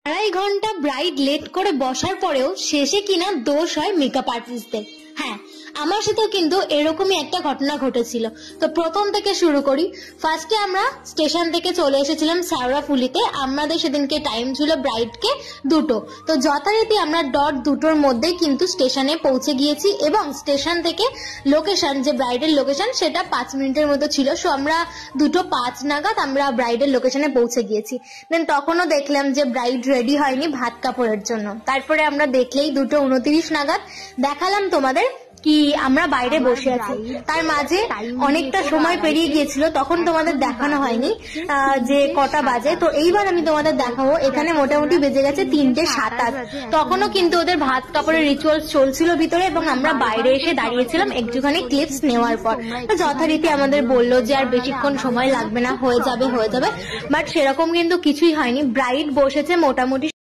2.5 ঘন্টা bride late করে বসার পরেও শেষে কিনা দোষ হয় মেকআপ আর্টিস্টদের। হ্যাঁ, আমার সাথেও কিন্তু এরকমই একটা ঘটনা ঘটেছিল। তো প্রথম থেকে শুরু করি। ফার্স্টে আমরা স্টেশন থেকে চলে এসেছিলাম শেওড়াফুলিতে। আমাদের সেদিনকে টাইম ছিল ব্রাইডকে 2টো। তো যথারীতি আমরা ডট 2টোর মধ্যেই কিন্তু স্টেশনে পৌঁছে গিয়েছি এবং স্টেশন থেকে লোকেশন, যে ব্রাইডের লোকেশন, সেটা 5 মিনিটের মতো ছিল। সো আমরা 2:05 নাগাদ আমরা ব্রাইডের লোকেশনে পৌঁছে গিয়েছি। দেন তখনও দেখলাম যে ব্রাইড রেডি হয়নি ভাত কাপড়ের জন্য। তারপরে আমরা দেখলেই 2:29 নাগাদ দেখালাম তোমাদের কি আমরা বাইরে বসে আছি। তার মাঝে অনেকটা সময় পেরিয়ে গিয়েছিল, তখন তোমাদের দেখানো হয়নি যে কটা বাজে। তো এইবার আমি তোমাদের দেখাবো। এখানে মোটামুটি বেজে গেছে 3:27। তখনও কিন্তু ওদের ভাত কাপড়ের রিচুয়ালস চলছিল ভিতরে এবং আমরা বাইরে এসে দাঁড়িয়েছিলাম একটুখানি ক্লিপস নেওয়ার পর। তো যথারীতি আমাদের বললো যে আর বেশিক্ষণ সময় লাগবে না, হয়ে যাবে। বাট সেরকম কিন্তু কিছুই হয়নি। ব্রাইড বসেছে মোটামুটি